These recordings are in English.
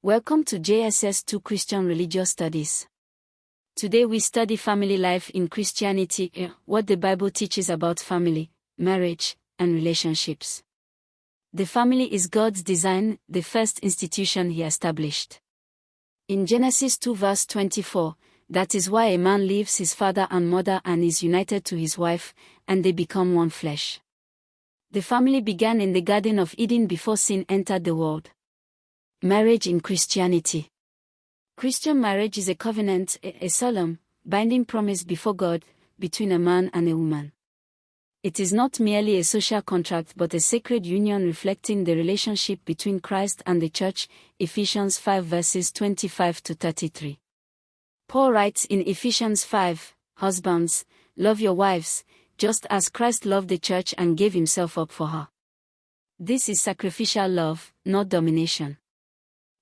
Welcome to JSS 2 Christian Religious Studies. Today we study family life in Christianity, what the Bible teaches about family, marriage, and relationships. The family is God's design, the first institution He established. In Genesis 2 verse 24, that is why a man leaves his father and mother and is united to his wife, and they become one flesh. The family began in the Garden of Eden before sin entered the world. Marriage in Christianity. Christian marriage is a covenant, a solemn, binding promise before God, between a man and a woman. It is not merely a social contract but a sacred union reflecting the relationship between Christ and the Church, Ephesians 5 verses 25 to 33. Paul writes in Ephesians 5, "Husbands, love your wives, just as Christ loved the Church and gave Himself up for her." This is sacrificial love, not domination.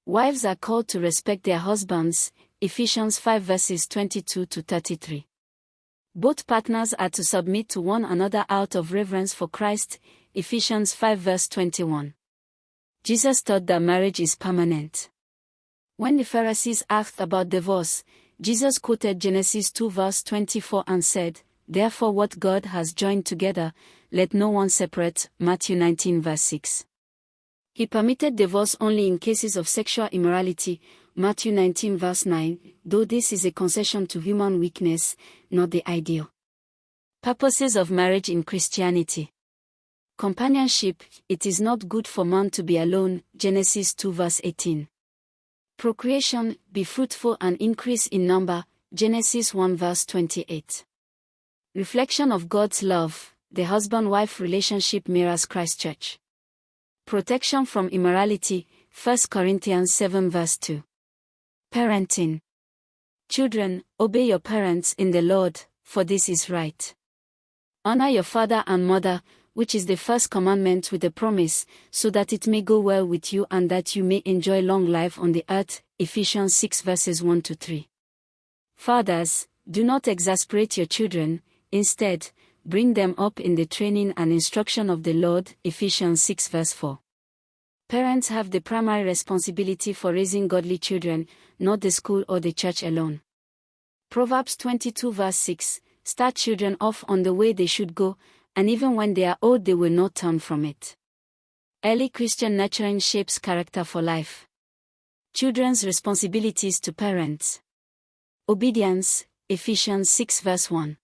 Wives are called to respect their husbands, Ephesians 5 verses 22 to 33. Both partners are to submit to one another out of reverence for Christ, Ephesians 5 verse 21. Jesus taught that marriage is permanent. When the Pharisees asked about divorce, Jesus quoted Genesis 2 verse 24 and said, "Therefore what God has joined together, let no one separate," Matthew 19 verse 6. He permitted divorce only in cases of sexual immorality, Matthew 19 verse 9, though this is a concession to human weakness, not the ideal. Purposes of marriage in Christianity. Companionship, it is not good for man to be alone, Genesis 2 verse 18. Procreation, be fruitful and increase in number, Genesis 1 verse 28. Reflection of God's love, the husband-wife relationship mirrors Christ's church. Protection from immorality, 1 Corinthians 7 verse 2. Parenting. Children, obey your parents in the Lord, for this is right. Honor your father and mother, which is the first commandment with a promise, so that it may go well with you and that you may enjoy long life on the earth, Ephesians 6 verses 1 to 3. Fathers, do not exasperate your children, instead, bring them up in the training and instruction of the Lord, Ephesians 6 verse 4. Parents have the primary responsibility for raising godly children, not the school or the church alone. Proverbs 22 verse 6, start children off on the way they should go, and even when they are old they will not turn from it. Early Christian nurturing shapes character for life. Children's responsibilities to parents. Obedience, Ephesians 6 verse 1.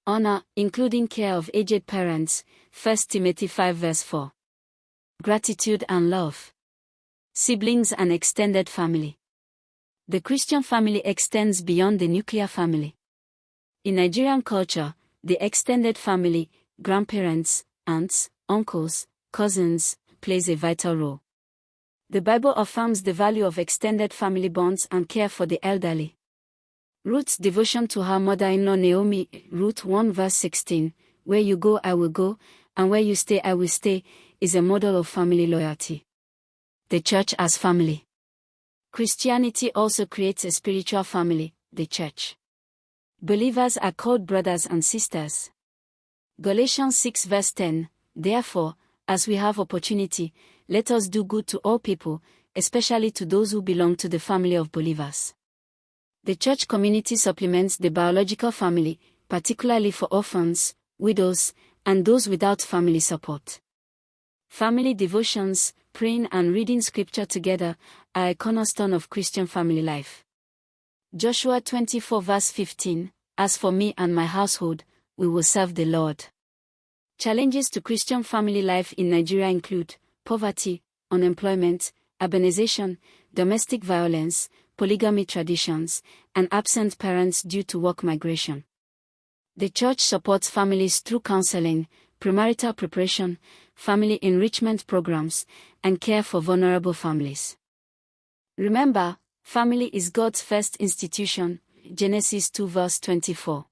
Honor, including care of aged parents, 1 Timothy 5 verse 4. Gratitude and love. Siblings and extended family. The Christian family extends beyond the nuclear family. In Nigerian culture, the extended family, grandparents, aunts, uncles, cousins, plays a vital role. The Bible affirms the value of extended family bonds and care for the elderly. Ruth's devotion to her mother-in-law Naomi, Ruth 1 verse 16, "Where you go I will go, and where you stay I will stay," is a model of family loyalty. The church as family. Christianity also creates a spiritual family, the church. Believers are called brothers and sisters. Galatians 6 verse 10, "Therefore, as we have opportunity, let us do good to all people, especially to those who belong to the family of believers." The church community supplements the biological family, particularly for orphans, widows, and those without family support. Family devotions, praying and reading scripture together, are a cornerstone of Christian family life. Joshua 24 verse 15, "As for me and my household, we will serve the Lord." Challenges to Christian family life in Nigeria include poverty, unemployment, urbanization, domestic violence, polygamy traditions, and absent parents due to work migration. The church supports families through counseling, premarital preparation, family enrichment programs, and care for vulnerable families. Remember, family is God's first institution, Genesis 2 verse 24.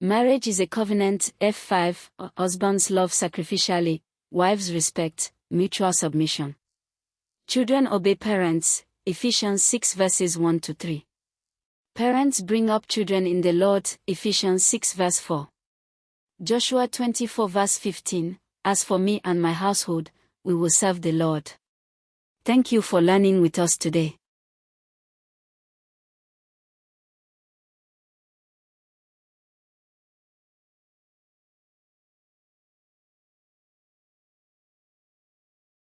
Marriage is a covenant, F5, husbands love sacrificially, wives respect, mutual submission. Children obey parents, Ephesians 6 verses 1 to 3. Parents bring up children in the Lord, Ephesians 6 verse 4. Joshua 24 verse 15, "As for me and my household, we will serve the Lord." Thank you for learning with us today.